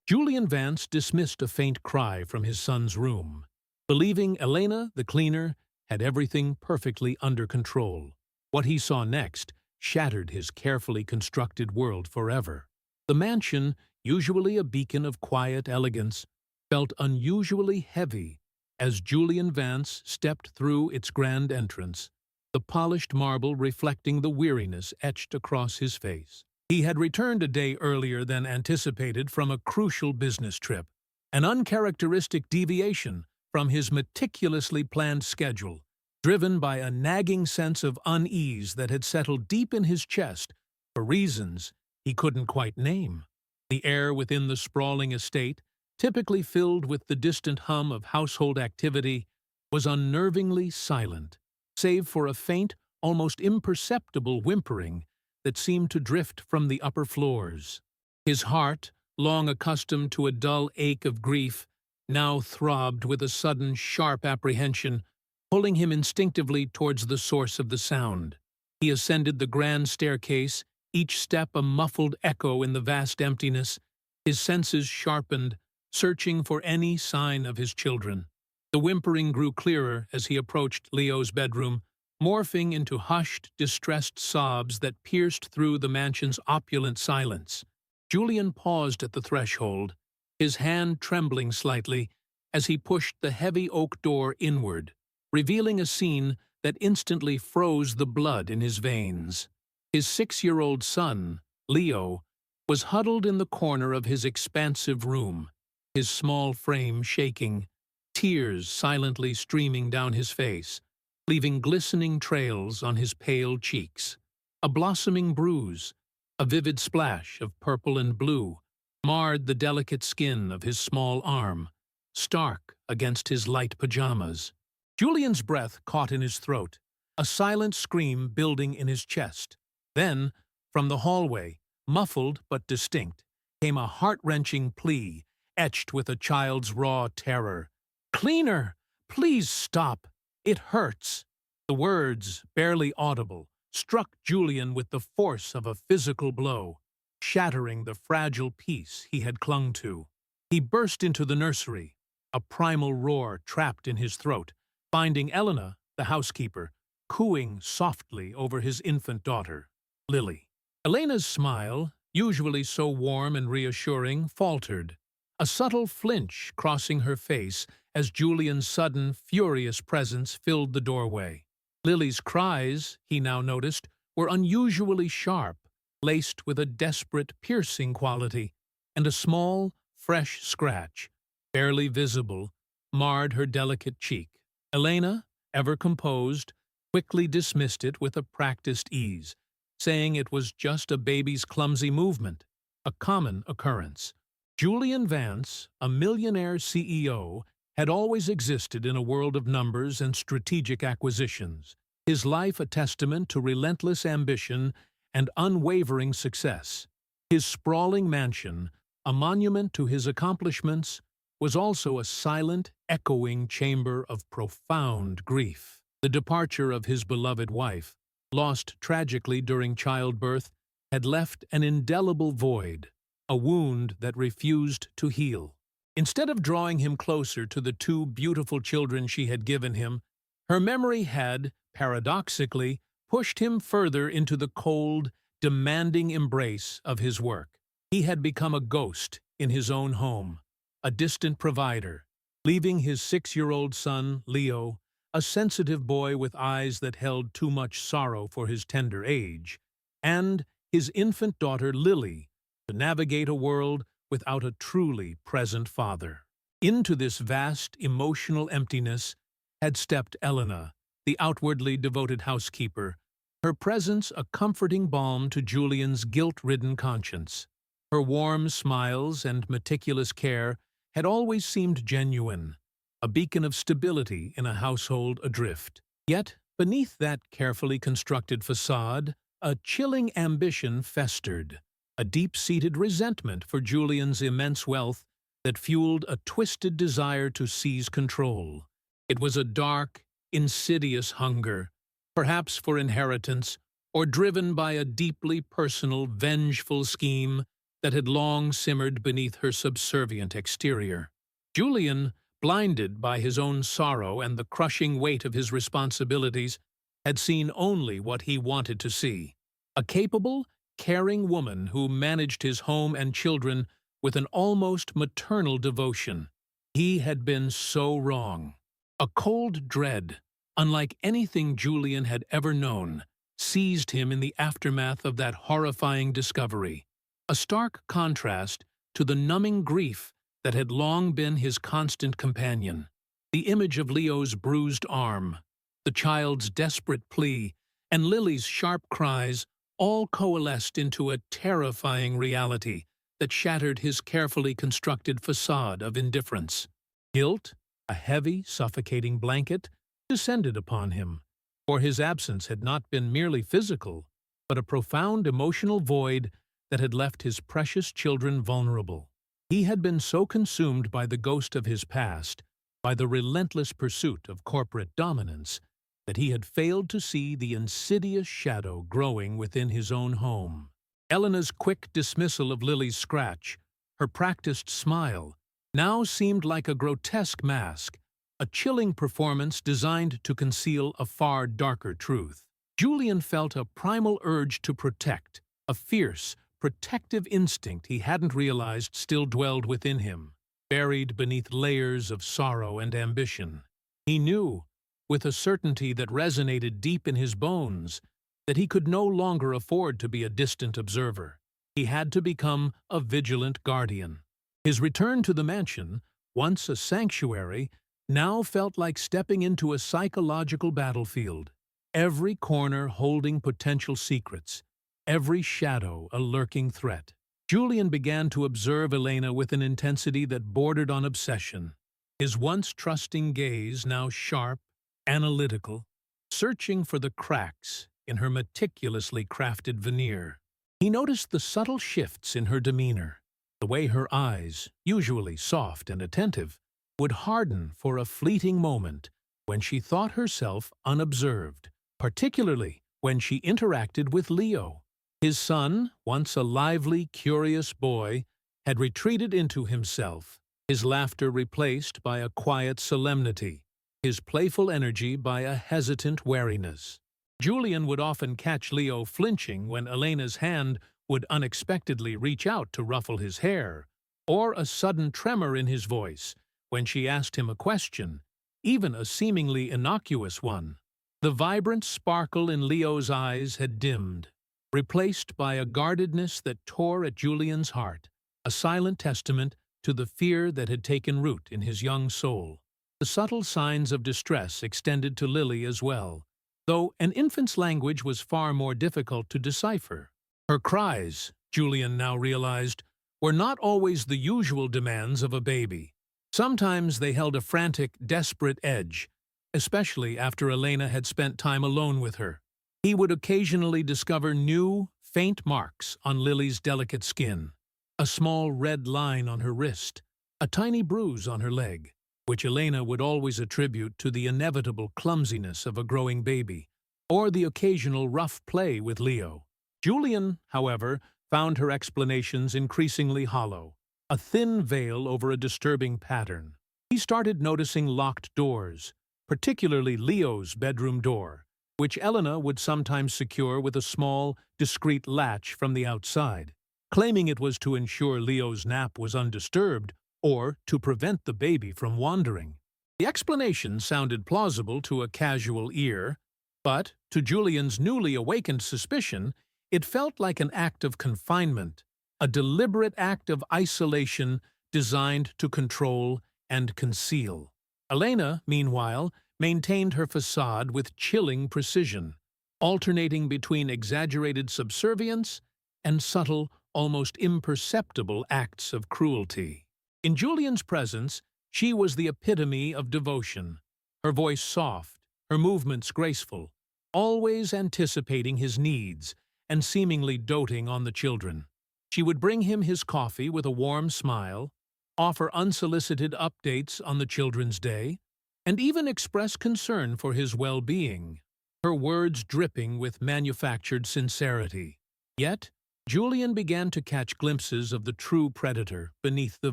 Julian Vance dismissed a faint cry from his son's room, believing Elena, the cleaner, had everything perfectly under control. What he saw next shattered his carefully constructed world forever. The mansion, usually a beacon of quiet elegance, felt unusually heavy as Julian Vance stepped through its grand entrance, the polished marble reflecting the weariness etched across his face. He had returned a day earlier than anticipated from a crucial business trip, an uncharacteristic deviation from his meticulously planned schedule, driven by a nagging sense of unease that had settled deep in his chest for reasons he couldn't quite name. The air within the sprawling estate, typically filled with the distant hum of household activity, was unnervingly silent, save for a faint, almost imperceptible whimpering that seemed to drift from the upper floors. His heart, long accustomed to a dull ache of grief, now throbbed with a sudden, sharp apprehension, pulling him instinctively towards the source of the sound. He ascended the grand staircase, each step a muffled echo in the vast emptiness, his senses sharpened, searching for any sign of his children. The whimpering grew clearer as he approached Leo's bedroom, morphing into hushed, distressed sobs that pierced through the mansion's opulent silence. Julian paused at the threshold, his hand trembling slightly as he pushed the heavy oak door inward, revealing a scene that instantly froze the blood in his veins. His 6-year-old son, Leo, was huddled in the corner of his expansive room, his small frame shaking, tears silently streaming down his face, leaving glistening trails on his pale cheeks. A blossoming bruise, a vivid splash of purple and blue, marred the delicate skin of his small arm, stark against his light pajamas. Julian's breath caught in his throat, a silent scream building in his chest. Then, from the hallway, muffled but distinct, came a heart-wrenching plea, etched with a child's raw terror. "Cleaner! Please stop! It hurts!" The words, barely audible, struck Julian with the force of a physical blow, shattering the fragile peace he had clung to. He burst into the nursery, a primal roar trapped in his throat, finding Elena, the housekeeper, cooing softly over his infant daughter, Lily. Elena's smile, usually so warm and reassuring, faltered, a subtle flinch crossing her face as Julian's sudden, furious presence filled the doorway. Lily's cries, he now noticed, were unusually sharp, laced with a desperate, piercing quality, and a small, fresh scratch, barely visible, marred her delicate cheek. Elena, ever composed, quickly dismissed it with a practiced ease, saying it was just a baby's clumsy movement, a common occurrence. Julian Vance, a millionaire CEO, had always existed in a world of numbers and strategic acquisitions, his life a testament to relentless ambition and unwavering success. His sprawling mansion, a monument to his accomplishments, was also a silent, echoing chamber of profound grief. The departure of his beloved wife, lost tragically during childbirth, had left an indelible void, a wound that refused to heal. Instead of drawing him closer to the 2 beautiful children she had given him, her memory had, paradoxically, pushed him further into the cold, demanding embrace of his work. He had become a ghost in his own home, a distant provider, leaving his 6-year-old son, Leo, a sensitive boy with eyes that held too much sorrow for his tender age, and his infant daughter, Lily, to navigate a world without a truly present father. Into this vast, emotional emptiness had stepped Elena, the outwardly devoted housekeeper, her presence a comforting balm to Julian's guilt-ridden conscience. Her warm smiles and meticulous care had always seemed genuine, a beacon of stability in a household adrift. Yet, beneath that carefully constructed facade, a chilling ambition festered, a deep-seated resentment for Julian's immense wealth that fueled a twisted desire to seize control. It was a dark, insidious hunger, perhaps for inheritance, or driven by a deeply personal, vengeful scheme that had long simmered beneath her subservient exterior. Julian, blinded by his own sorrow and the crushing weight of his responsibilities, had seen only what he wanted to see. A capable, caring woman who managed his home and children with an almost maternal devotion. He had been so wrong. A cold dread, unlike anything Julian had ever known, seized him in the aftermath of that horrifying discovery. A stark contrast to the numbing grief that had long been his constant companion. The image of Leo's bruised arm, the child's desperate plea, and Lily's sharp cries all coalesced into a terrifying reality that shattered his carefully constructed facade of indifference. Guilt, a heavy, suffocating blanket, descended upon him, for his absence had not been merely physical, but a profound emotional void that had left his precious children vulnerable. He had been so consumed by the ghost of his past, by the relentless pursuit of corporate dominance, that he had failed to see the insidious shadow growing within his own home. Elena's quick dismissal of Lily's scratch, her practiced smile, now seemed like a grotesque mask, a chilling performance designed to conceal a far darker truth. Julian felt a primal urge to protect, a fierce, protective instinct he hadn't realized still dwelled within him, buried beneath layers of sorrow and ambition. He knew, with a certainty that resonated deep in his bones, that he could no longer afford to be a distant observer. He had to become a vigilant guardian. His return to the mansion, once a sanctuary, now felt like stepping into a psychological battlefield, every corner holding potential secrets, every shadow a lurking threat. Julian began to observe Elena with an intensity that bordered on obsession, his once trusting gaze now sharp, analytical, searching for the cracks in her meticulously crafted veneer. He noticed the subtle shifts in her demeanor, the way her eyes, usually soft and attentive, would harden for a fleeting moment when she thought herself unobserved, particularly when she interacted with Leo. His son, once a lively, curious boy, had retreated into himself, his laughter replaced by a quiet solemnity, his playful energy by a hesitant wariness. Julian would often catch Leo flinching when Elena's hand would unexpectedly reach out to ruffle his hair, or a sudden tremor in his voice when she asked him a question, even a seemingly innocuous one. The vibrant sparkle in Leo's eyes had dimmed, replaced by a guardedness that tore at Julian's heart, a silent testament to the fear that had taken root in his young soul. The subtle signs of distress extended to Lily as well, though an infant's language was far more difficult to decipher. Her cries, Julian now realized, were not always the usual demands of a baby. Sometimes they held a frantic, desperate edge, especially after Elena had spent time alone with her. He would occasionally discover new, faint marks on Lily's delicate skin, a small red line on her wrist, a tiny bruise on her leg, which Elena would always attribute to the inevitable clumsiness of a growing baby, or the occasional rough play with Leo. Julian, however, found her explanations increasingly hollow, a thin veil over a disturbing pattern. He started noticing locked doors, particularly Leo's bedroom door, which Elena would sometimes secure with a small, discreet latch from the outside, claiming it was to ensure Leo's nap was undisturbed or to prevent the baby from wandering. The explanation sounded plausible to a casual ear, but, to Julian's newly awakened suspicion, it felt like an act of confinement, a deliberate act of isolation designed to control and conceal. Elena, meanwhile, maintained her facade with chilling precision, alternating between exaggerated subservience and subtle, almost imperceptible acts of cruelty. In Julian's presence, she was the epitome of devotion, her voice soft, her movements graceful, always anticipating his needs and seemingly doting on the children. She would bring him his coffee with a warm smile, offer unsolicited updates on the children's day, and even express concern for his well-being, her words dripping with manufactured sincerity. Yet, Julian began to catch glimpses of the true predator beneath the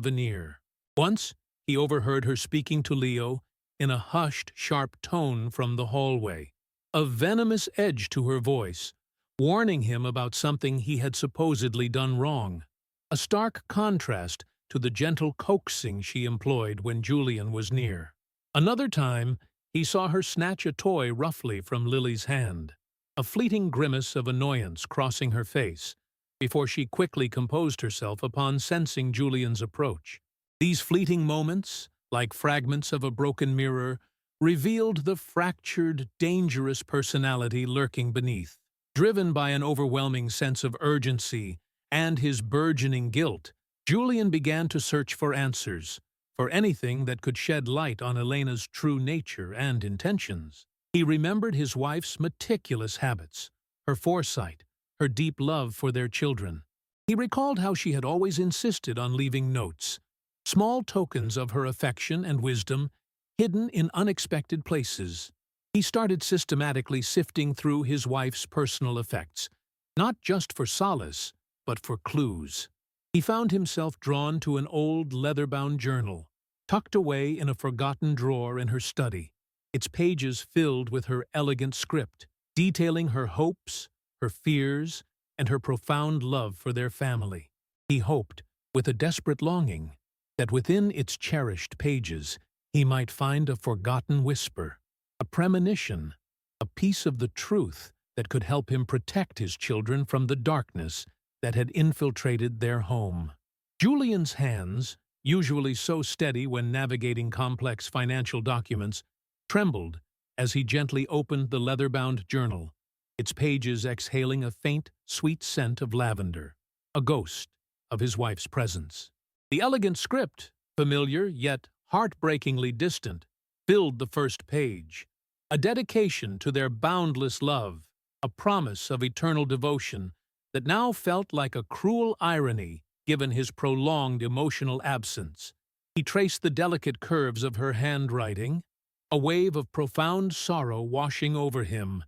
veneer. Once, he overheard her speaking to Leo in a hushed, sharp tone from the hallway, a venomous edge to her voice, warning him about something he had supposedly done wrong, a stark contrast to the gentle coaxing she employed when Julian was near. Another time, he saw her snatch a toy roughly from Lily's hand, a fleeting grimace of annoyance crossing her face, before she quickly composed herself upon sensing Julian's approach. These fleeting moments, like fragments of a broken mirror, revealed the fractured, dangerous personality lurking beneath. Driven by an overwhelming sense of urgency and his burgeoning guilt, Julian began to search for answers, for anything that could shed light on Elena's true nature and intentions. He remembered his wife's meticulous habits, her foresight, her deep love for their children. He recalled how she had always insisted on leaving notes, small tokens of her affection and wisdom hidden in unexpected places. He started systematically sifting through his wife's personal effects, not just for solace, but for clues. He found himself drawn to an old leather-bound journal, tucked away in a forgotten drawer in her study, its pages filled with her elegant script, detailing her hopes, her fears, and her profound love for their family. He hoped, with a desperate longing, that within its cherished pages he might find a forgotten whisper, a premonition, a piece of the truth that could help him protect his children from the darkness that had infiltrated their home. Julian's hands, usually so steady when navigating complex financial documents, trembled as he gently opened the leather-bound journal, its pages exhaling a faint, sweet scent of lavender, a ghost of his wife's presence. The elegant script, familiar yet heartbreakingly distant, filled the first page, a dedication to their boundless love, a promise of eternal devotion that now felt like a cruel irony given his prolonged emotional absence. He traced the delicate curves of her handwriting, a wave of profound sorrow washing over him,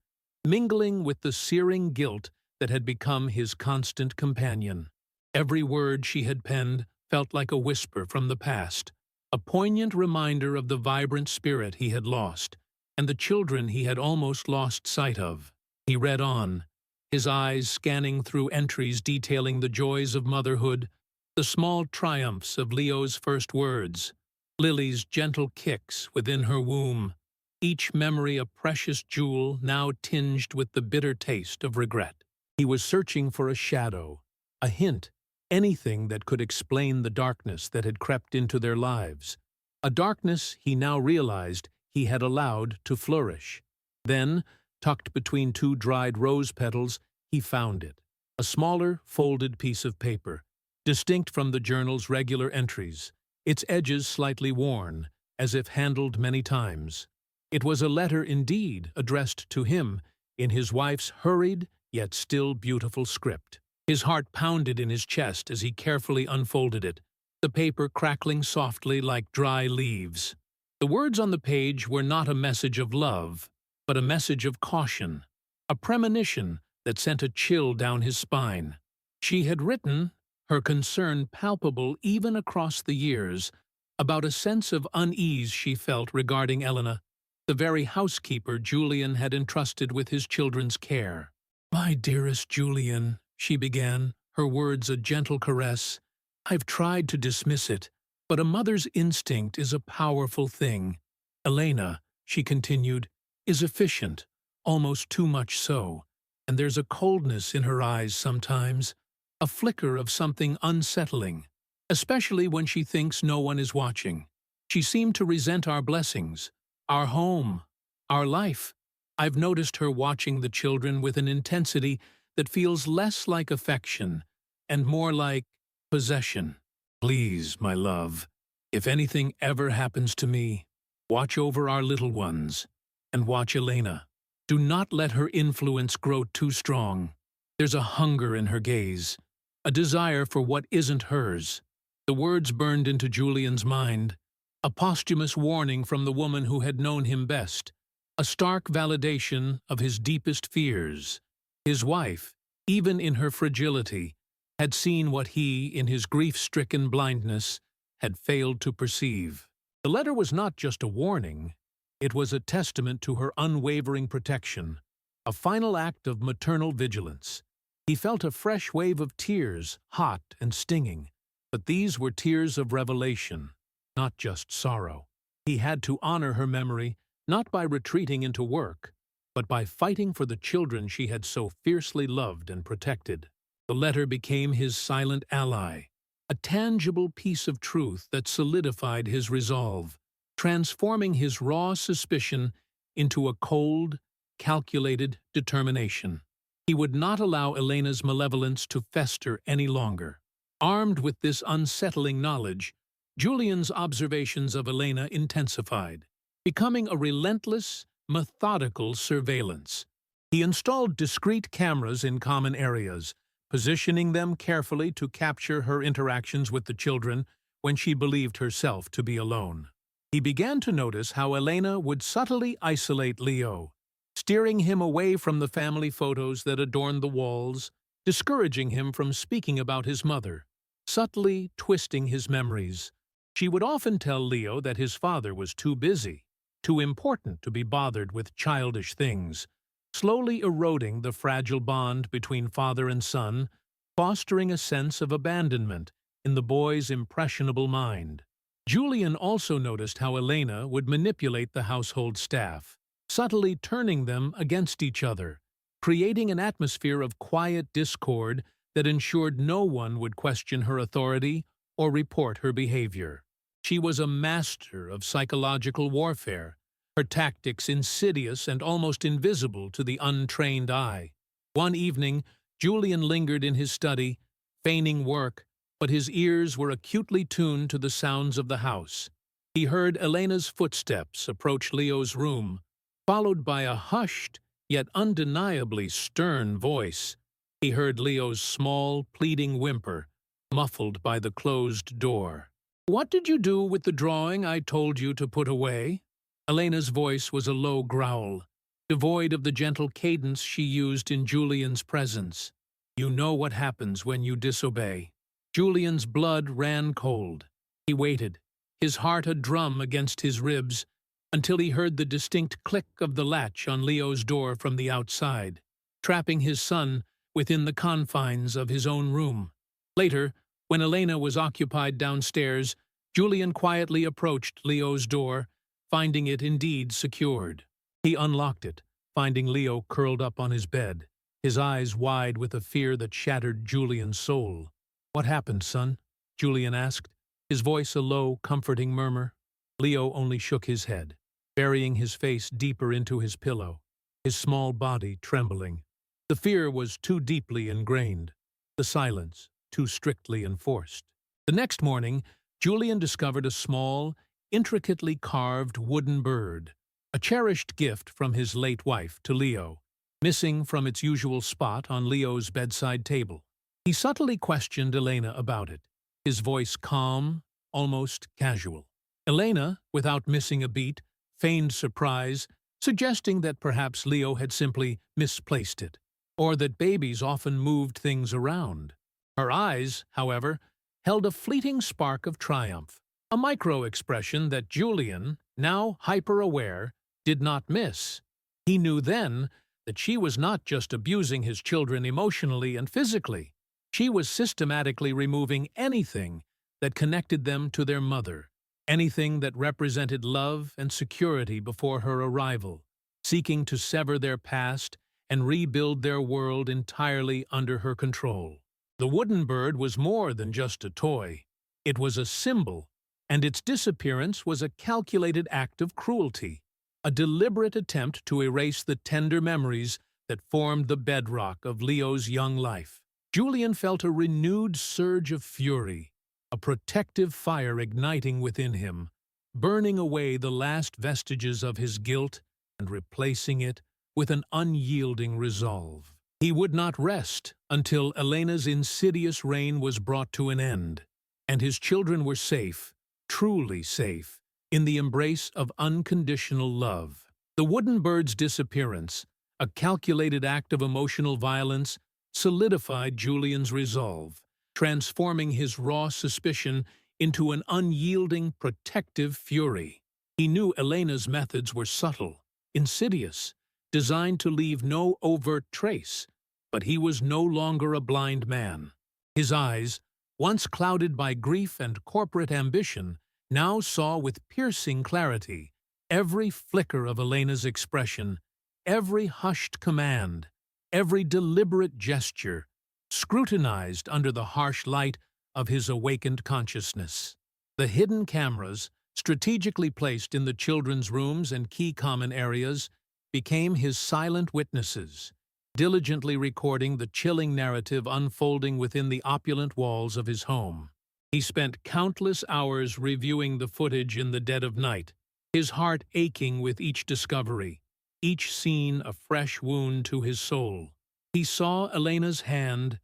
mingling with the searing guilt that had become his constant companion. Every word she had penned felt like a whisper from the past, a poignant reminder of the vibrant spirit he had lost, and the children he had almost lost sight of. He read on, his eyes scanning through entries detailing the joys of motherhood, the small triumphs of Leo's first words, Lily's gentle kicks within her womb, each memory a precious jewel now tinged with the bitter taste of regret. He was searching for a shadow, a hint, anything that could explain the darkness that had crept into their lives, a darkness he now realized he had allowed to flourish. Then, tucked between two dried rose petals, he found it, a smaller, folded piece of paper, distinct from the journal's regular entries, its edges slightly worn, as if handled many times. It was a letter indeed, addressed to him, in his wife's hurried, yet still beautiful script. His heart pounded in his chest as he carefully unfolded it, the paper crackling softly like dry leaves. The words on the page were not a message of love, but a message of caution, a premonition that sent a chill down his spine. She had written, her concern palpable even across the years, about a sense of unease she felt regarding Elena, the very housekeeper Julian had entrusted with his children's care. "My dearest Julian," she began, her words a gentle caress, "I've tried to dismiss it, but a mother's instinct is a powerful thing. Elena," she continued, "is efficient, almost too much so, and there's a coldness in her eyes sometimes, a flicker of something unsettling, especially when she thinks no one is watching. She seemed to resent our blessings, our home, our life. I've noticed her watching the children with an intensity that feels less like affection and more like possession. Please, my love, if anything ever happens to me, watch over our little ones, and watch Elena. Do not let her influence grow too strong. There's a hunger in her gaze, a desire for what isn't hers." The words burned into Julian's mind, a posthumous warning from the woman who had known him best, a stark validation of his deepest fears. His wife, even in her fragility, had seen what he, in his grief-stricken blindness, had failed to perceive. The letter was not just a warning, it was a testament to her unwavering protection, a final act of maternal vigilance. He felt a fresh wave of tears, hot and stinging, but these were tears of revelation, not just sorrow. He had to honor her memory, not by retreating into work, but by fighting for the children she had so fiercely loved and protected. The letter became his silent ally, a tangible piece of truth that solidified his resolve, transforming his raw suspicion into a cold, calculated determination. He would not allow Elena's malevolence to fester any longer. Armed with this unsettling knowledge, Julian's observations of Elena intensified, becoming a relentless, methodical surveillance. He installed discreet cameras in common areas, positioning them carefully to capture her interactions with the children when she believed herself to be alone. He began to notice how Elena would subtly isolate Leo, steering him away from the family photos that adorned the walls, discouraging him from speaking about his mother, subtly twisting his memories. She would often tell Leo that his father was too busy, too important to be bothered with childish things, slowly eroding the fragile bond between father and son, fostering a sense of abandonment in the boy's impressionable mind. Julian also noticed how Elena would manipulate the household staff, subtly turning them against each other, creating an atmosphere of quiet discord that ensured no one would question her authority or report her behavior. She was a master of psychological warfare, her tactics insidious and almost invisible to the untrained eye. One evening, Julian lingered in his study, feigning work, but his ears were acutely tuned to the sounds of the house. He heard Elena's footsteps approach Leo's room, followed by a hushed, yet undeniably stern voice. He heard Leo's small, pleading whimper, muffled by the closed door. "What did you do with the drawing I told you to put away?" Elena's voice was a low growl, devoid of the gentle cadence she used in Julian's presence. "You know what happens when you disobey." Julian's blood ran cold. He waited, his heart a drum against his ribs, until he heard the distinct click of the latch on Leo's door from the outside, trapping his son within the confines of his own room. Later, when Elena was occupied downstairs, Julian quietly approached Leo's door, finding it indeed secured. He unlocked it, finding Leo curled up on his bed, his eyes wide with a fear that shattered Julian's soul. "What happened, son?" Julian asked, his voice a low, comforting murmur. Leo only shook his head, burying his face deeper into his pillow, his small body trembling. The fear was too deeply ingrained, the silence too strictly enforced. The next morning, Julian discovered a small, intricately carved wooden bird, a cherished gift from his late wife to Leo, missing from its usual spot on Leo's bedside table. He subtly questioned Elena about it, his voice calm, almost casual. Elena, without missing a beat, feigned surprise, suggesting that perhaps Leo had simply misplaced it, or that babies often moved things around. Her eyes, however, held a fleeting spark of triumph, a micro-expression that Julian, now hyper-aware, did not miss. He knew then that she was not just abusing his children emotionally and physically. She was systematically removing anything that connected them to their mother, anything that represented love and security before her arrival, seeking to sever their past and rebuild their world entirely under her control. The wooden bird was more than just a toy. It was a symbol, and its disappearance was a calculated act of cruelty, a deliberate attempt to erase the tender memories that formed the bedrock of Leo's young life. Julian felt a renewed surge of fury, a protective fire igniting within him, burning away the last vestiges of his guilt and replacing it with an unyielding resolve. He would not rest until Elena's insidious reign was brought to an end, and his children were safe, truly safe, in the embrace of unconditional love. The wooden bird's disappearance, a calculated act of emotional violence, solidified Julian's resolve. transforming his raw suspicion into an unyielding, protective fury. He knew Elena's methods were subtle, insidious, designed to leave no overt trace, but he was no longer a blind man. His eyes, once clouded by grief and corporate ambition, now saw with piercing clarity every flicker of Elena's expression, every hushed command, every deliberate gesture, scrutinized under the harsh light of his awakened consciousness. The hidden cameras, strategically placed in the children's rooms and key common areas, became his silent witnesses, diligently recording the chilling narrative unfolding within the opulent walls of his home. He spent countless hours reviewing the footage in the dead of night, his heart aching with each discovery, each scene a fresh wound to his soul. He saw Elena's hand,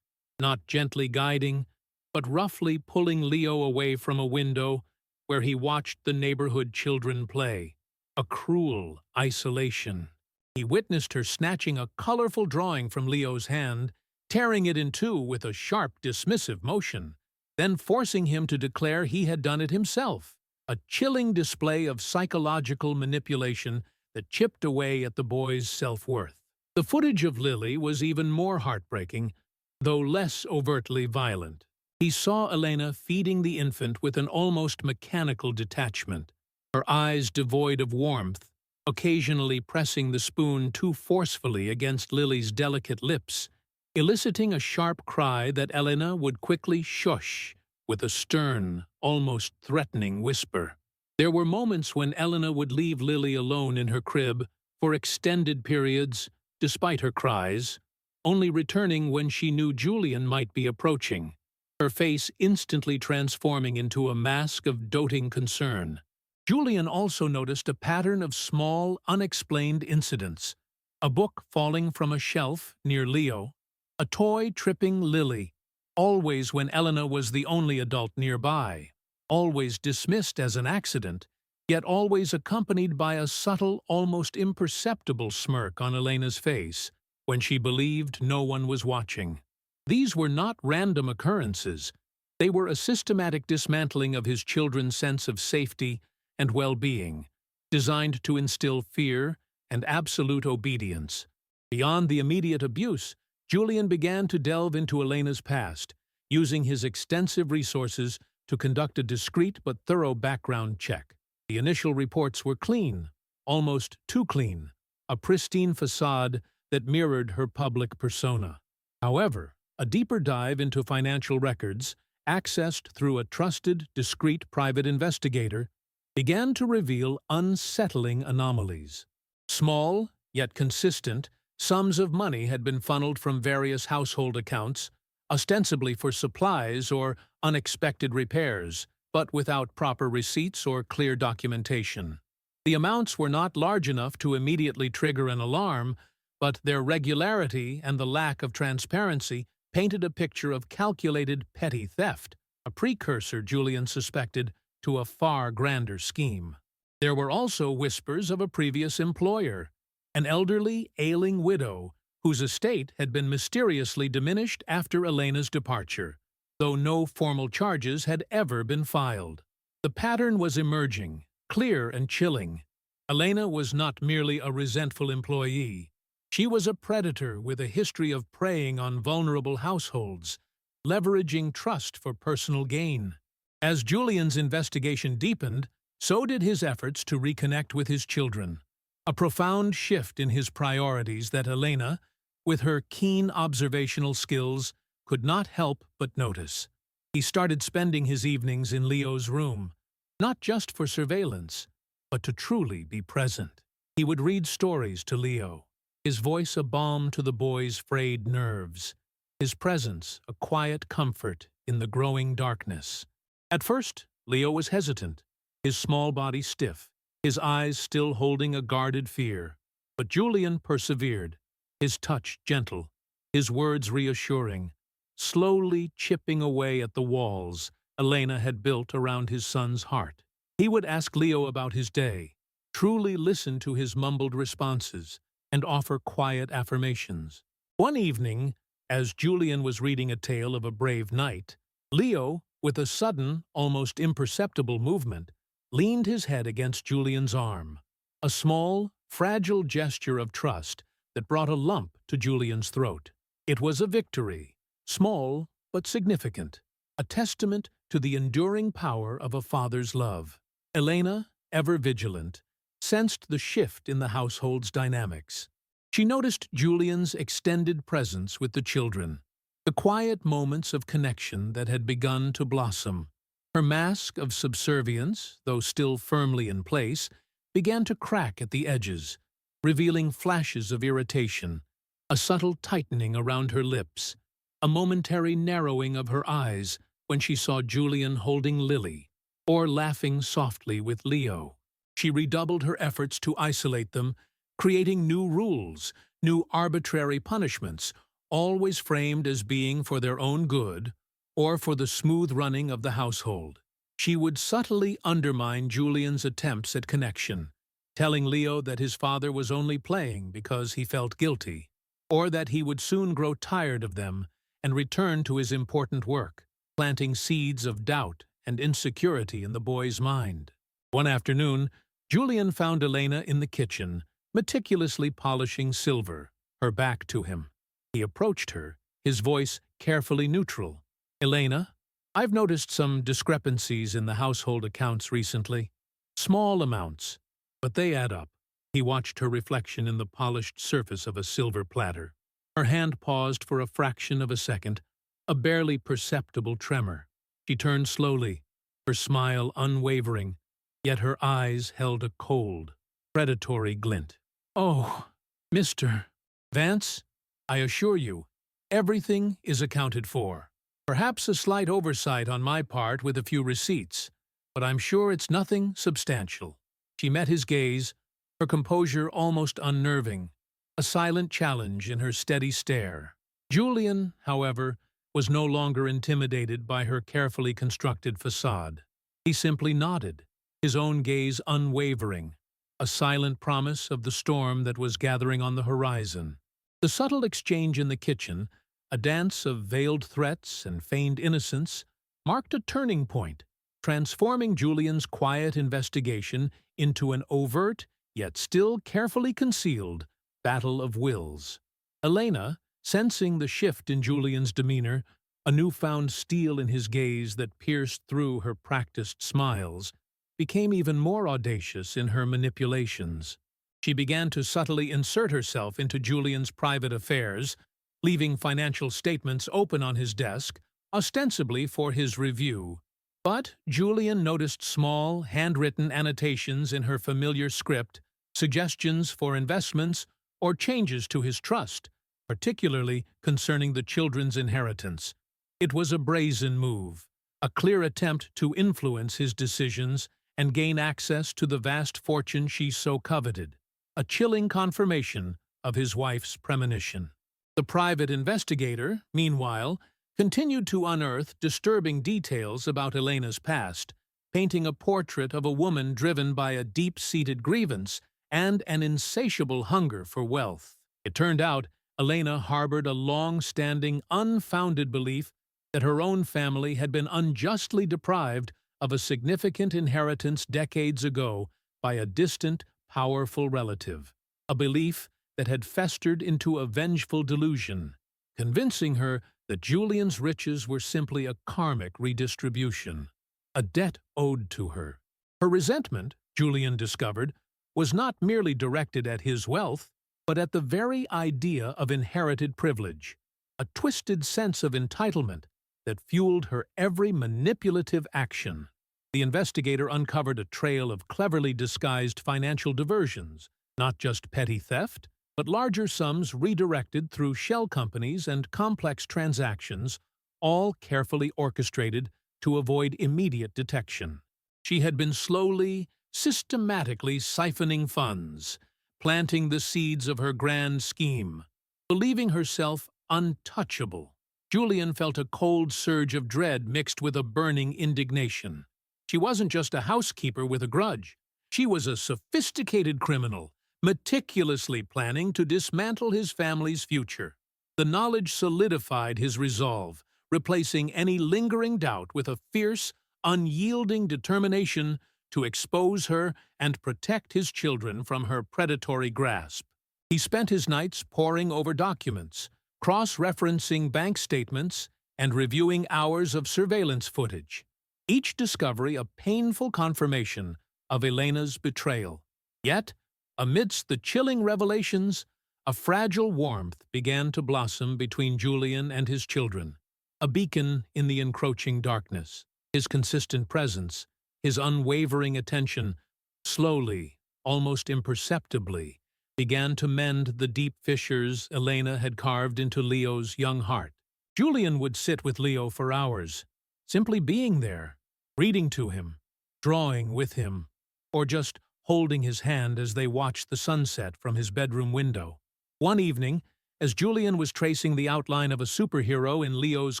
not gently guiding, but roughly pulling Leo away from a window where he watched the neighborhood children play. A cruel isolation. He witnessed her snatching a colorful drawing from Leo's hand, tearing it in two with a sharp, dismissive motion, then forcing him to declare he had done it himself, a chilling display of psychological manipulation that chipped away at the boy's self-worth. The footage of Lily was even more heartbreaking, though less overtly violent. He saw Elena feeding the infant with an almost mechanical detachment, her eyes devoid of warmth, occasionally pressing the spoon too forcefully against Lily's delicate lips, eliciting a sharp cry that Elena would quickly shush with a stern, almost threatening whisper. There were moments when Elena would leave Lily alone in her crib for extended periods, despite her cries, only returning when she knew Julian might be approaching, her face instantly transforming into a mask of doting concern. Julian also noticed a pattern of small, unexplained incidents: a book falling from a shelf near Leo, a toy tripping Lily, always when Elena was the only adult nearby, always dismissed as an accident, yet always accompanied by a subtle, almost imperceptible smirk on Elena's face when she believed no one was watching. These were not random occurrences. They were a systematic dismantling of his children's sense of safety and well-being, designed to instill fear and absolute obedience. Beyond the immediate abuse, Julian began to delve into Elena's past, using his extensive resources to conduct a discreet but thorough background check. The initial reports were clean, almost too clean, a pristine facade that mirrored her public persona. However, a deeper dive into financial records, accessed through a trusted, discreet private investigator, began to reveal unsettling anomalies. Small, yet consistent, sums of money had been funneled from various household accounts, ostensibly for supplies or unexpected repairs, but without proper receipts or clear documentation. The amounts were not large enough to immediately trigger an alarm, but their regularity and the lack of transparency painted a picture of calculated petty theft, a precursor, Julian suspected, to a far grander scheme. There were also whispers of a previous employer, an elderly, ailing widow whose estate had been mysteriously diminished after Elena's departure, though no formal charges had ever been filed. The pattern was emerging, clear and chilling. Elena was not merely a resentful employee. She was a predator with a history of preying on vulnerable households, leveraging trust for personal gain. As Julian's investigation deepened, so did his efforts to reconnect with his children, a profound shift in his priorities that Elena, with her keen observational skills, could not help but notice. He started spending his evenings in Leo's room, not just for surveillance, but to truly be present. He would read stories to Leo, his voice a balm to the boy's frayed nerves, his presence a quiet comfort in the growing darkness. At first, Leo was hesitant, his small body stiff, his eyes still holding a guarded fear. But Julian persevered, his touch gentle, his words reassuring, slowly chipping away at the walls Elena had built around his son's heart. He would ask Leo about his day, truly listen to his mumbled responses, and offer quiet affirmations. One evening, as Julian was reading a tale of a brave knight, Leo, with a sudden, almost imperceptible movement, leaned his head against Julian's arm, a small, fragile gesture of trust that brought a lump to Julian's throat. It was a victory, small but significant, a testament to the enduring power of a father's love. Elena, ever vigilant, sensed the shift in the household's dynamics. She noticed Julian's extended presence with the children, the quiet moments of connection that had begun to blossom. Her mask of subservience, though still firmly in place, began to crack at the edges, revealing flashes of irritation, a subtle tightening around her lips, a momentary narrowing of her eyes when she saw Julian holding Lily, or laughing softly with Leo. She redoubled her efforts to isolate them, creating new rules, new arbitrary punishments, always framed as being for their own good or for the smooth running of the household. She would subtly undermine Julian's attempts at connection, telling Leo that his father was only playing because he felt guilty, or that he would soon grow tired of them and return to his important work, planting seeds of doubt and insecurity in the boy's mind. One afternoon, Julian found Elena in the kitchen, meticulously polishing silver, her back to him. He approached her, his voice carefully neutral. "Elena, I've noticed some discrepancies in the household accounts recently. Small amounts, but they add up." He watched her reflection in the polished surface of a silver platter. Her hand paused for a fraction of a second, a barely perceptible tremor. She turned slowly, her smile unwavering, yet her eyes held a cold, predatory glint. "Oh, Mr. Vance, I assure you, everything is accounted for. Perhaps a slight oversight on my part with a few receipts, but I'm sure it's nothing substantial." She met his gaze, her composure almost unnerving, a silent challenge in her steady stare. Julian, however, was no longer intimidated by her carefully constructed facade. He simply nodded, his own gaze unwavering, a silent promise of the storm that was gathering on the horizon. The subtle exchange in the kitchen, a dance of veiled threats and feigned innocence, marked a turning point, transforming Julian's quiet investigation into an overt, yet still carefully concealed, battle of wills. Elena, sensing the shift in Julian's demeanor, a newfound steel in his gaze that pierced through her practiced smiles, became even more audacious in her manipulations. She began to subtly insert herself into Julian's private affairs, leaving financial statements open on his desk, ostensibly for his review. But Julian noticed small, handwritten annotations in her familiar script, suggestions for investments or changes to his trust, particularly concerning the children's inheritance. It was a brazen move, a clear attempt to influence his decisions and gain access to the vast fortune she so coveted, a chilling confirmation of his wife's premonition. The private investigator, meanwhile, continued to unearth disturbing details about Elena's past, painting a portrait of a woman driven by a deep-seated grievance and an insatiable hunger for wealth. It turned out Elena harbored a long-standing, unfounded belief that her own family had been unjustly deprived of a significant inheritance decades ago by a distant, powerful relative, a belief that had festered into a vengeful delusion, convincing her that Julian's riches were simply a karmic redistribution, a debt owed to her. Her resentment, Julian discovered, was not merely directed at his wealth, but at the very idea of inherited privilege, a twisted sense of entitlement that fueled her every manipulative action. The investigator uncovered a trail of cleverly disguised financial diversions, not just petty theft, but larger sums redirected through shell companies and complex transactions, all carefully orchestrated to avoid immediate detection. She had been slowly, systematically siphoning funds, planting the seeds of her grand scheme, believing herself untouchable. Julian felt a cold surge of dread mixed with a burning indignation. She wasn't just a housekeeper with a grudge. She was a sophisticated criminal, meticulously planning to dismantle his family's future. The knowledge solidified his resolve, replacing any lingering doubt with a fierce, unyielding determination to expose her and protect his children from her predatory grasp. He spent his nights poring over documents, cross-referencing bank statements, and reviewing hours of surveillance footage, each discovery a painful confirmation of Elena's betrayal. Yet, amidst the chilling revelations, a fragile warmth began to blossom between Julian and his children, a beacon in the encroaching darkness. His consistent presence, his unwavering attention, slowly, almost imperceptibly, began to mend the deep fissures Elena had carved into Leo's young heart. Julian would sit with Leo for hours, simply being there, reading to him, drawing with him, or just holding his hand as they watched the sunset from his bedroom window. One evening, as Julian was tracing the outline of a superhero in Leo's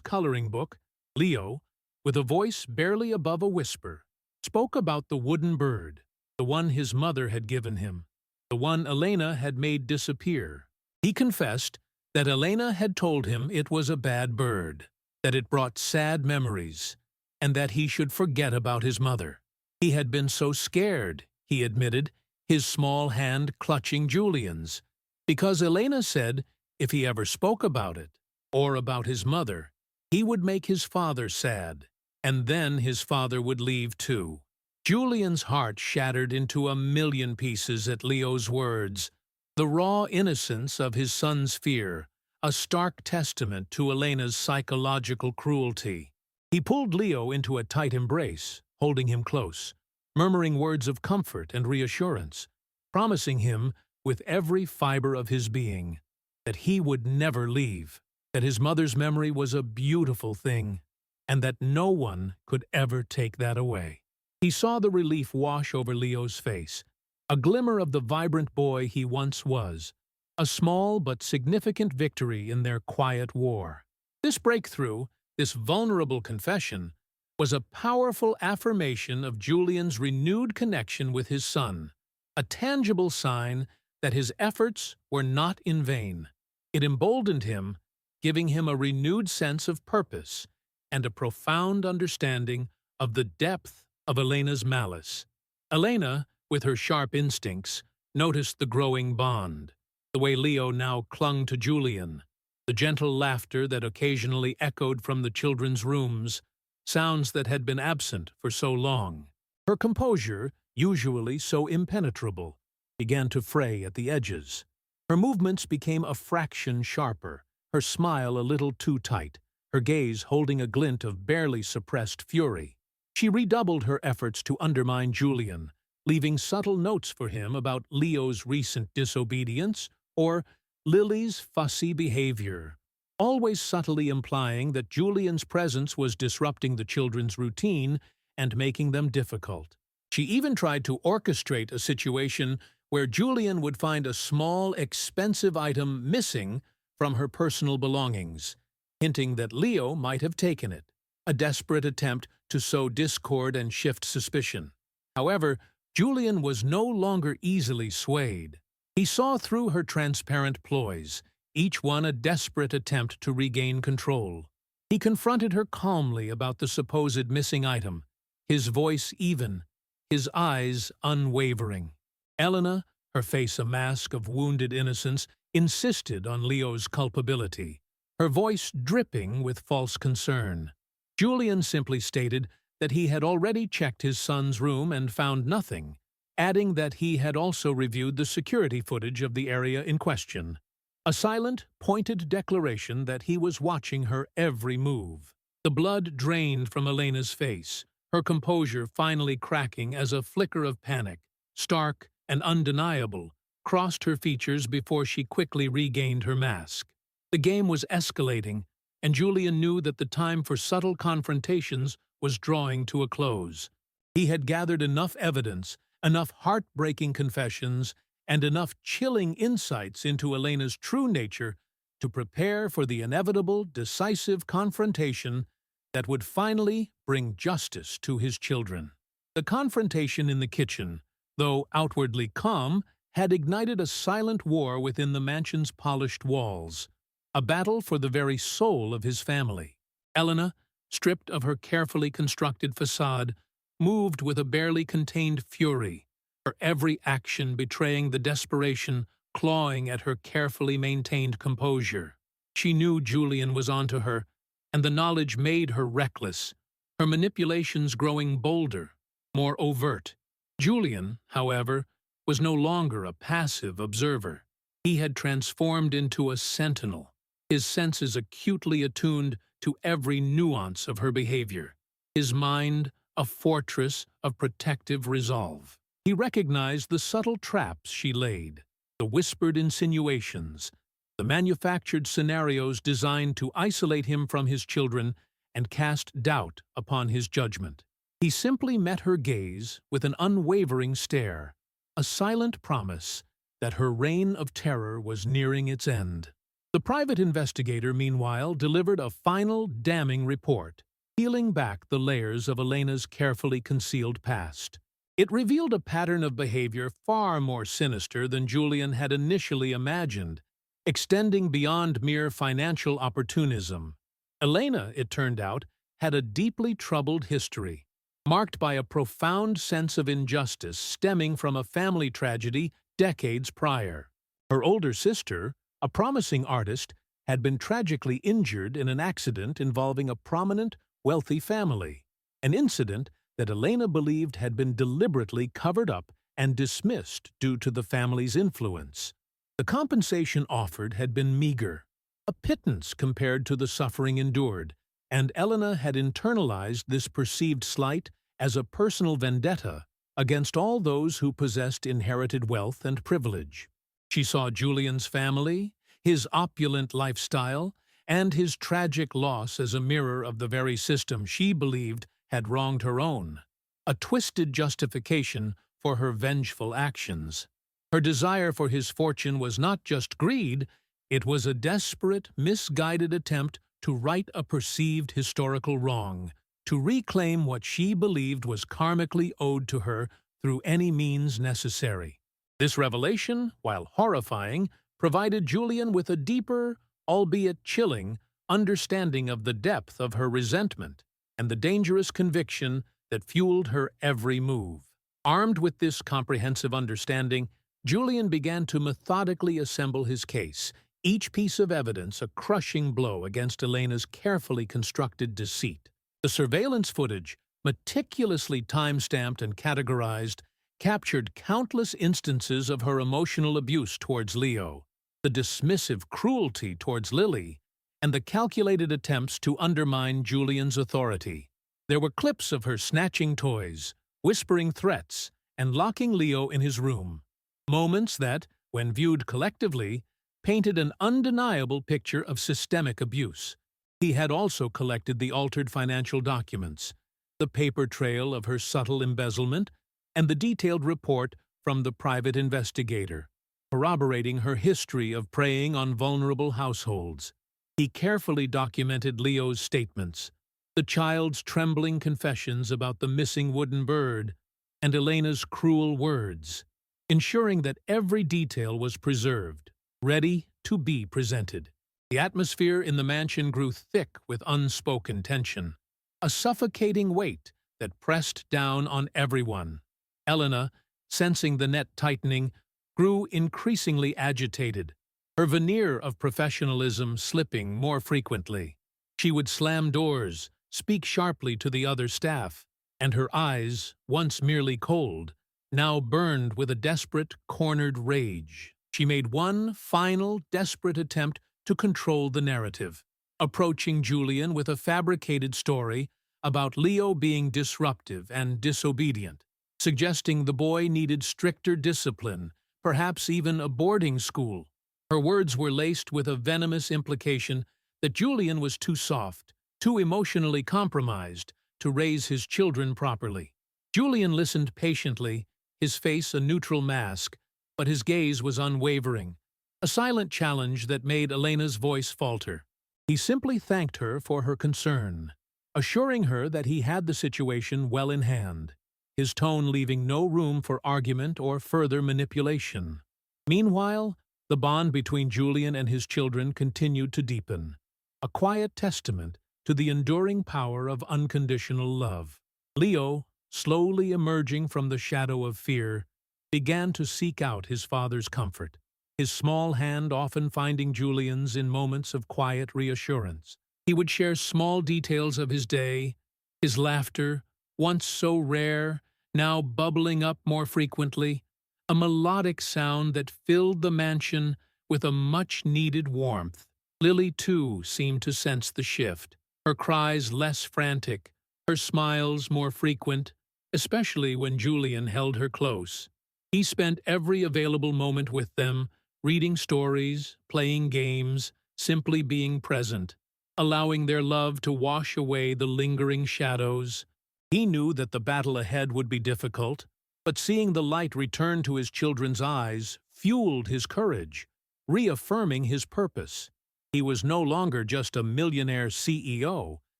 coloring book, Leo, with a voice barely above a whisper, spoke about the wooden bird, the one his mother had given him, the one Elena had made disappear. He confessed that Elena had told him it was a bad bird, that it brought sad memories, and that he should forget about his mother. He had been so scared, he admitted, his small hand clutching Julian's, because Elena said if he ever spoke about it, or about his mother, he would make his father sad, and then his father would leave too. Julian's heart shattered into a million pieces at Leo's words, the raw innocence of his son's fear, a stark testament to Elena's psychological cruelty. He pulled Leo into a tight embrace, holding him close, murmuring words of comfort and reassurance, promising him, with every fiber of his being, that he would never leave, that his mother's memory was a beautiful thing, and that no one could ever take that away. He saw the relief wash over Leo's face, a glimmer of the vibrant boy he once was, a small but significant victory in their quiet war. This breakthrough, this vulnerable confession, was a powerful affirmation of Julian's renewed connection with his son, a tangible sign that his efforts were not in vain. It emboldened him, giving him a renewed sense of purpose and a profound understanding of the depth of Elena's malice. Elena, with her sharp instincts, noticed the growing bond, the way Leo now clung to Julian, the gentle laughter that occasionally echoed from the children's rooms, sounds that had been absent for so long. Her composure, usually so impenetrable, began to fray at the edges. Her movements became a fraction sharper, her smile a little too tight, her gaze holding a glint of barely suppressed fury. She redoubled her efforts to undermine Julian, leaving subtle notes for him about Leo's recent disobedience or Lily's fussy behavior, always subtly implying that Julian's presence was disrupting the children's routine and making them difficult. She even tried to orchestrate a situation where Julian would find a small, expensive item missing from her personal belongings, hinting that Leo might have taken it, a desperate attempt to sow discord and shift suspicion. However, Julian was no longer easily swayed. He saw through her transparent ploys, each one a desperate attempt to regain control. He confronted her calmly about the supposed missing item, his voice even, his eyes unwavering. Elena, her face a mask of wounded innocence, insisted on Leo's culpability, her voice dripping with false concern. Julian simply stated that he had already checked his son's room and found nothing, adding that he had also reviewed the security footage of the area in question. A silent, pointed declaration that he was watching her every move. The blood drained from Elena's face, her composure finally cracking as a flicker of panic, stark and undeniable, crossed her features before she quickly regained her mask. The game was escalating, and Julian knew that the time for subtle confrontations was drawing to a close. He had gathered enough evidence, enough heartbreaking confessions, and enough chilling insights into Elena's true nature to prepare for the inevitable, decisive confrontation that would finally bring justice to his children. The confrontation in the kitchen, though outwardly calm, had ignited a silent war within the mansion's polished walls, a battle for the very soul of his family. Elena, stripped of her carefully constructed facade, moved with a barely contained fury, her every action betraying the desperation clawing at her carefully maintained composure. She knew Julian was onto her, and the knowledge made her reckless, her manipulations growing bolder, more overt. Julian, however, was no longer a passive observer. He had transformed into a sentinel, his senses acutely attuned to every nuance of her behavior, his mind a fortress of protective resolve. He recognized the subtle traps she laid, the whispered insinuations, the manufactured scenarios designed to isolate him from his children and cast doubt upon his judgment. He simply met her gaze with an unwavering stare, a silent promise that her reign of terror was nearing its end. The private investigator, meanwhile, delivered a final damning report, peeling back the layers of Elena's carefully concealed past. It revealed a pattern of behavior far more sinister than Julian had initially imagined, extending beyond mere financial opportunism. Elena, it turned out, had a deeply troubled history, marked by a profound sense of injustice stemming from a family tragedy decades prior. Her older sister, a promising artist, had been tragically injured in an accident involving a prominent, wealthy family, an incident that Elena believed had been deliberately covered up and dismissed due to the family's influence. The compensation offered had been meager, a pittance compared to the suffering endured, and Elena had internalized this perceived slight as a personal vendetta against all those who possessed inherited wealth and privilege. She saw Julian's family, his opulent lifestyle, and his tragic loss as a mirror of the very system she believed had wronged her own, a twisted justification for her vengeful actions. Her desire for his fortune was not just greed, it was a desperate, misguided attempt to right a perceived historical wrong, to reclaim what she believed was karmically owed to her through any means necessary. This revelation, while horrifying, provided Julian with a deeper, albeit chilling, understanding of the depth of her resentment and the dangerous conviction that fueled her every move. Armed with this comprehensive understanding, Julian began to methodically assemble his case, each piece of evidence a crushing blow against Elena's carefully constructed deceit. The surveillance footage, meticulously time-stamped and categorized, captured countless instances of her emotional abuse towards Leo, the dismissive cruelty towards Lily, and the calculated attempts to undermine Julian's authority. There were clips of her snatching toys, whispering threats, and locking Leo in his room. Moments that, when viewed collectively, painted an undeniable picture of systemic abuse. He had also collected the altered financial documents, the paper trail of her subtle embezzlement, and the detailed report from the private investigator, corroborating her history of preying on vulnerable households. He carefully documented Leo's statements, the child's trembling confessions about the missing wooden bird, and Elena's cruel words, ensuring that every detail was preserved, ready to be presented. The atmosphere in the mansion grew thick with unspoken tension, a suffocating weight that pressed down on everyone. Elena, sensing the net tightening, grew increasingly agitated, her veneer of professionalism slipping more frequently. She would slam doors, speak sharply to the other staff, and her eyes, once merely cold, now burned with a desperate, cornered rage. She made one final, desperate attempt to control the narrative, approaching Julian with a fabricated story about Leo being disruptive and disobedient, suggesting the boy needed stricter discipline, perhaps even a boarding school. Her words were laced with a venomous implication that Julian was too soft, too emotionally compromised to raise his children properly. Julian listened patiently, his face a neutral mask, but his gaze was unwavering, a silent challenge that made Elena's voice falter. He simply thanked her for her concern, assuring her that he had the situation well in hand, his tone leaving no room for argument or further manipulation. Meanwhile, the bond between Julian and his children continued to deepen, a quiet testament to the enduring power of unconditional love. Leo, slowly emerging from the shadow of fear, began to seek out his father's comfort, his small hand often finding Julian's in moments of quiet reassurance. He would share small details of his day, his laughter, once so rare, now bubbling up more frequently, a melodic sound that filled the mansion with a much-needed warmth. Lily, too, seemed to sense the shift, her cries less frantic, her smiles more frequent, especially when Julian held her close. He spent every available moment with them, reading stories, playing games, simply being present, allowing their love to wash away the lingering shadows. He knew that the battle ahead would be difficult, but seeing the light return to his children's eyes fueled his courage, reaffirming his purpose. He was no longer just a millionaire CEO.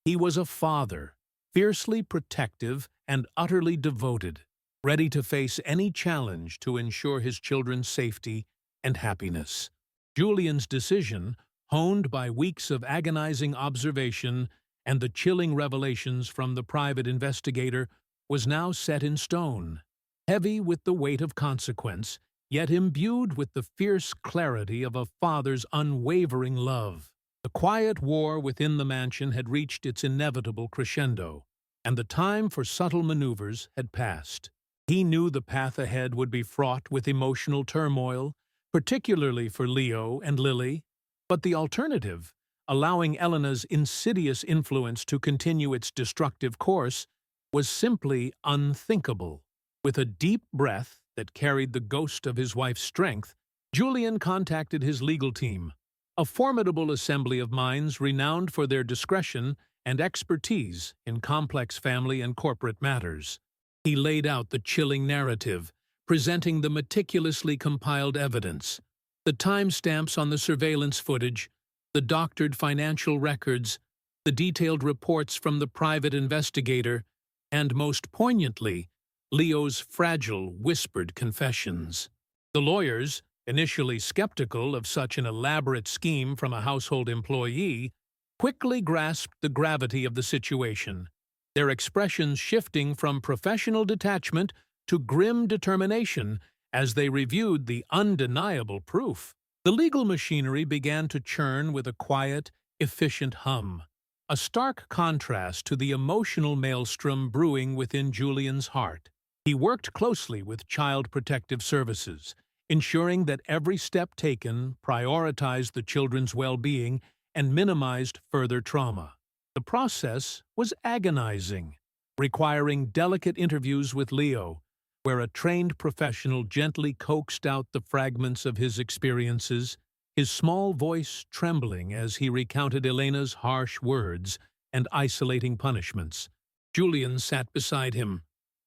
He was a father, fiercely protective and utterly devoted, ready to face any challenge to ensure his children's safety and happiness. Julian's decision, honed by weeks of agonizing observation and the chilling revelations from the private investigator, was now set in stone, heavy with the weight of consequence, yet imbued with the fierce clarity of a father's unwavering love. The quiet war within the mansion had reached its inevitable crescendo, and the time for subtle maneuvers had passed. He knew the path ahead would be fraught with emotional turmoil, particularly for Leo and Lily, but the alternative, allowing Elena's insidious influence to continue its destructive course, was simply unthinkable. With a deep breath that carried the ghost of his wife's strength, Julian contacted his legal team, a formidable assembly of minds renowned for their discretion and expertise in complex family and corporate matters. He laid out the chilling narrative, presenting the meticulously compiled evidence, the timestamps on the surveillance footage, the doctored financial records, the detailed reports from the private investigator, and most poignantly, Leo's fragile, whispered confessions. The lawyers, initially skeptical of such an elaborate scheme from a household employee, quickly grasped the gravity of the situation, their expressions shifting from professional detachment to grim determination as they reviewed the undeniable proof. The legal machinery began to churn with a quiet, efficient hum, a stark contrast to the emotional maelstrom brewing within Julian's heart. He worked closely with Child Protective Services, ensuring that every step taken prioritized the children's well-being and minimized further trauma. The process was agonizing, requiring delicate interviews with Leo, where a trained professional gently coaxed out the fragments of his experiences, his small voice trembling as he recounted Elena's harsh words and isolating punishments. Julian sat beside him,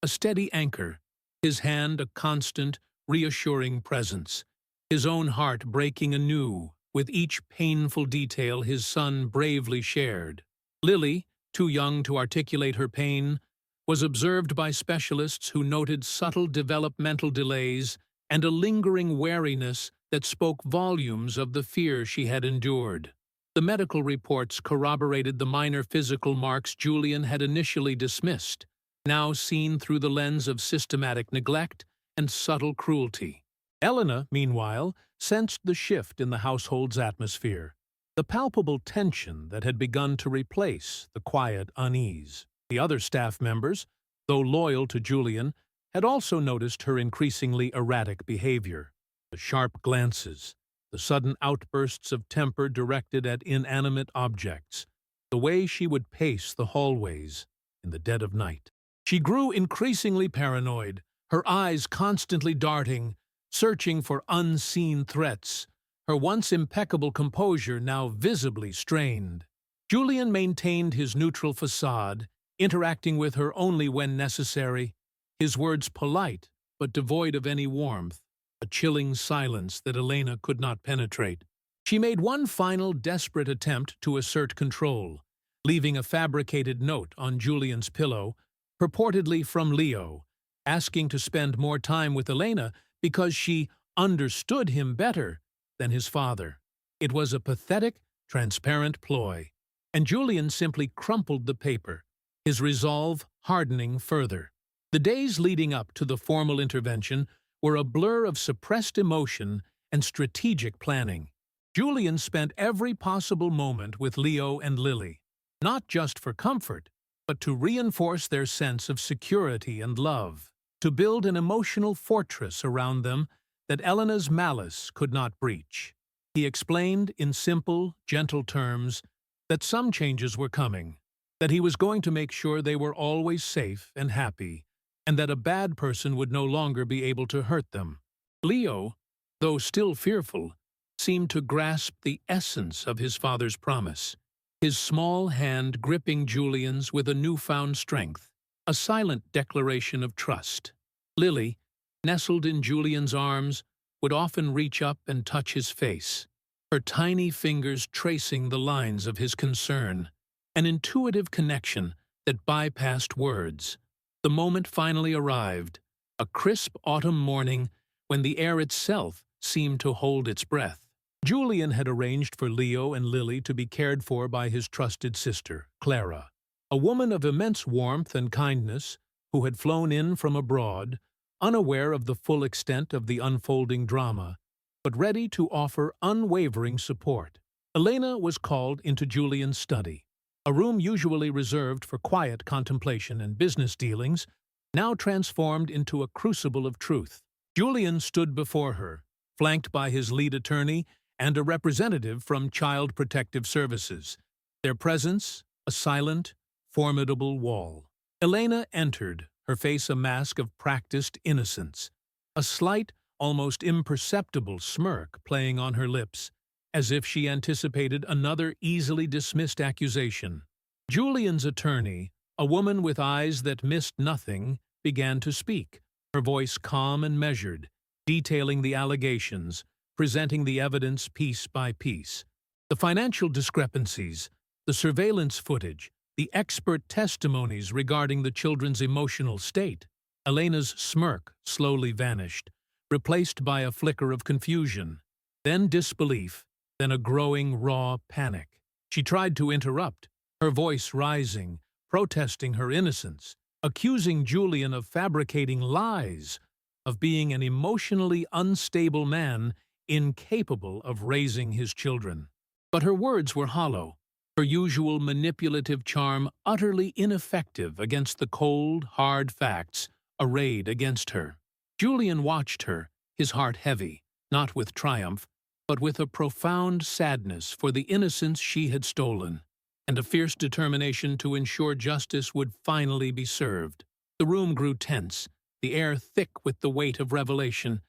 a steady anchor, his hand a constant, reassuring presence, his own heart breaking anew with each painful detail his son bravely shared. Lily, too young to articulate her pain, was observed by specialists who noted subtle developmental delays and a lingering wariness that spoke volumes of the fear she had endured. The medical reports corroborated the minor physical marks Julian had initially dismissed, now seen through the lens of systematic neglect and subtle cruelty. Elena, meanwhile, sensed the shift in the household's atmosphere, the palpable tension that had begun to replace the quiet unease. The other staff members, though loyal to Julian, had also noticed her increasingly erratic behavior. The sharp glances, the sudden outbursts of temper directed at inanimate objects, the way she would pace the hallways in the dead of night. She grew increasingly paranoid, her eyes constantly darting, searching for unseen threats, her once impeccable composure now visibly strained. Julian maintained his neutral facade, interacting with her only when necessary, his words polite but devoid of any warmth, a chilling silence that Elena could not penetrate. She made one final desperate attempt to assert control, leaving a fabricated note on Julian's pillow, purportedly from Leo, asking to spend more time with Elena because she understood him better than his father. It was a pathetic, transparent ploy, and Julian simply crumpled the paper, his resolve hardening further. The days leading up to the formal intervention were a blur of suppressed emotion and strategic planning. Julian spent every possible moment with Leo and Lily, not just for comfort, but to reinforce their sense of security and love, to build an emotional fortress around them that Elena's malice could not breach. He explained in simple, gentle terms that some changes were coming, that he was going to make sure they were always safe and happy, and that a bad person would no longer be able to hurt them. Leo, though still fearful, seemed to grasp the essence of his father's promise, his small hand gripping Julian's with a newfound strength, a silent declaration of trust. Lily, nestled in Julian's arms, would often reach up and touch his face, her tiny fingers tracing the lines of his concern, an intuitive connection that bypassed words. The moment finally arrived, a crisp autumn morning when the air itself seemed to hold its breath. Julian had arranged for Leo and Lily to be cared for by his trusted sister, Clara, a woman of immense warmth and kindness who had flown in from abroad, unaware of the full extent of the unfolding drama, but ready to offer unwavering support. Elena was called into Julian's study, a room usually reserved for quiet contemplation and business dealings, now transformed into a crucible of truth. Julian stood before her, flanked by his lead attorney and a representative from Child Protective Services, their presence a silent, formidable wall. Elena entered, her face a mask of practiced innocence, a slight, almost imperceptible smirk playing on her lips, as if she anticipated another easily dismissed accusation. Julian's attorney, a woman with eyes that missed nothing, began to speak, her voice calm and measured, detailing the allegations, presenting the evidence piece by piece. The financial discrepancies, the surveillance footage, the expert testimonies regarding the children's emotional state. Elena's smirk slowly vanished, replaced by a flicker of confusion, then disbelief, then a growing raw panic. She tried to interrupt, her voice rising, protesting her innocence, accusing Julian of fabricating lies, of being an emotionally unstable man incapable of raising his children. But her words were hollow, her usual manipulative charm utterly ineffective against the cold, hard facts arrayed against her. Julian watched her, his heart heavy, not with triumph, but with a profound sadness for the innocence she had stolen, and a fierce determination to ensure justice would finally be served. The room grew tense, the air thick with the weight of revelation,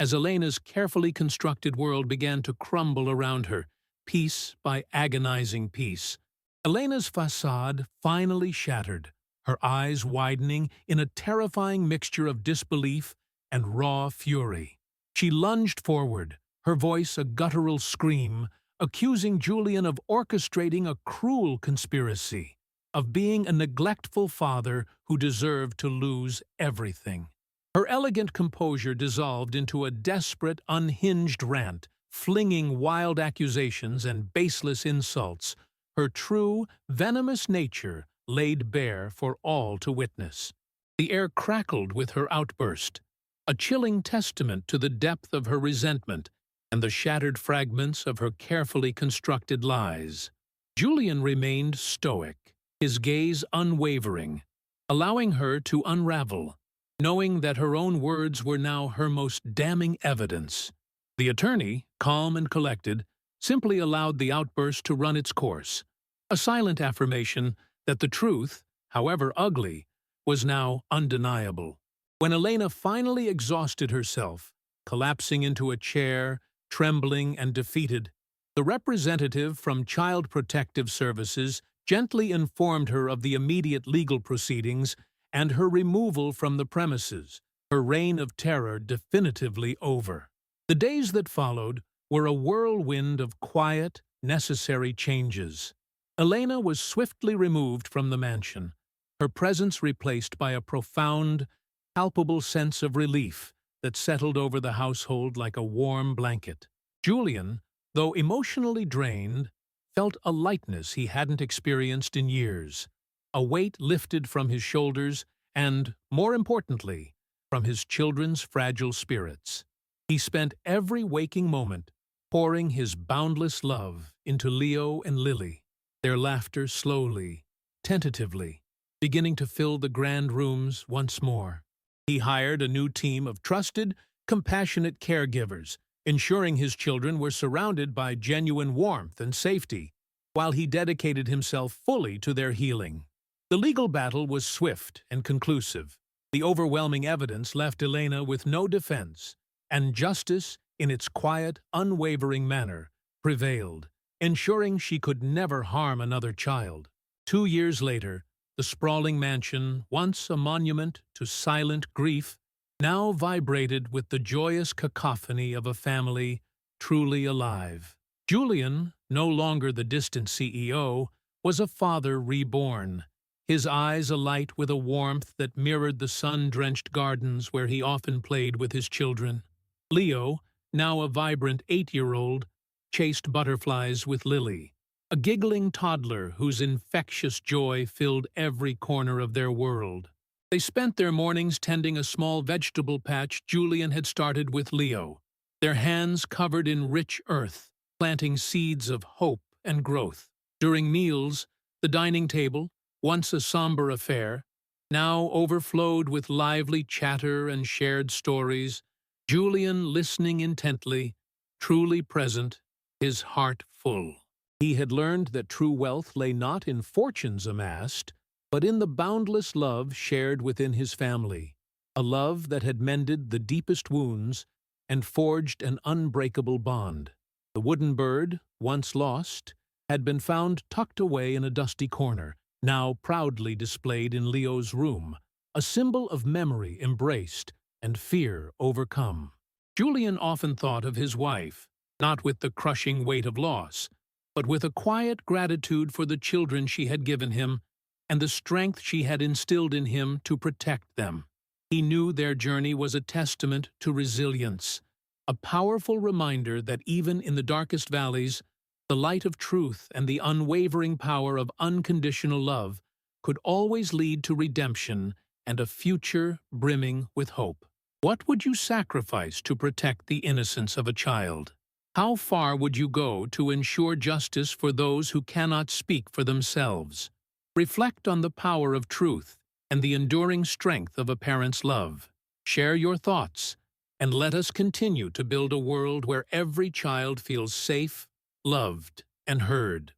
as Elena's carefully constructed world began to crumble around her, piece by agonizing piece. Elena's facade finally shattered, her eyes widening in a terrifying mixture of disbelief and raw fury. She lunged forward, her voice a guttural scream, accusing Julian of orchestrating a cruel conspiracy, of being a neglectful father who deserved to lose everything. Her elegant composure dissolved into a desperate, unhinged rant, flinging wild accusations and baseless insults, her true, venomous nature laid bare for all to witness. The air crackled with her outburst, a chilling testament to the depth of her resentment and the shattered fragments of her carefully constructed lies. Julian remained stoic, his gaze unwavering, allowing her to unravel, knowing that her own words were now her most damning evidence. The attorney, calm and collected, simply allowed the outburst to run its course, a silent affirmation that the truth, however ugly, was now undeniable. When Elena finally exhausted herself, collapsing into a chair, trembling and defeated, the representative from Child Protective Services gently informed her of the immediate legal proceedings and her removal from the premises, her reign of terror definitively over. The days that followed were a whirlwind of quiet, necessary changes. Elena was swiftly removed from the mansion, her presence replaced by a profound, palpable sense of relief that settled over the household like a warm blanket. Julian, though emotionally drained, felt a lightness he hadn't experienced in years. A weight lifted from his shoulders and, more importantly, from his children's fragile spirits. He spent every waking moment pouring his boundless love into Leo and Lily, their laughter slowly, tentatively, beginning to fill the grand rooms once more. He hired a new team of trusted, compassionate caregivers, ensuring his children were surrounded by genuine warmth and safety, while he dedicated himself fully to their healing. The legal battle was swift and conclusive. The overwhelming evidence left Elena with no defense, and justice, in its quiet, unwavering manner, prevailed, ensuring she could never harm another child. 2 years later, the sprawling mansion, once a monument to silent grief, now vibrated with the joyous cacophony of a family truly alive. Julian, no longer the distant CEO, was a father reborn, his eyes alight with a warmth that mirrored the sun-drenched gardens where he often played with his children. Leo, now a vibrant 8-year-old, chased butterflies with Lily, a giggling toddler whose infectious joy filled every corner of their world. They spent their mornings tending a small vegetable patch Julian had started with Leo, their hands covered in rich earth, planting seeds of hope and growth. During meals, the dining table, once a somber affair, now overflowed with lively chatter and shared stories, Julian listening intently, truly present, his heart full. He had learned that true wealth lay not in fortunes amassed, but in the boundless love shared within his family, a love that had mended the deepest wounds and forged an unbreakable bond. The wooden bird, once lost, had been found tucked away in a dusty corner, now proudly displayed in Leo's room, a symbol of memory embraced and fear overcome. Julian often thought of his wife, not with the crushing weight of loss, but with a quiet gratitude for the children she had given him and the strength she had instilled in him to protect them. He knew their journey was a testament to resilience, a powerful reminder that even in the darkest valleys, the light of truth and the unwavering power of unconditional love could always lead to redemption and a future brimming with hope. What would you sacrifice to protect the innocence of a child? How far would you go to ensure justice for those who cannot speak for themselves? Reflect on the power of truth and the enduring strength of a parent's love. Share your thoughts, and let us continue to build a world where every child feels safe, loved, and heard.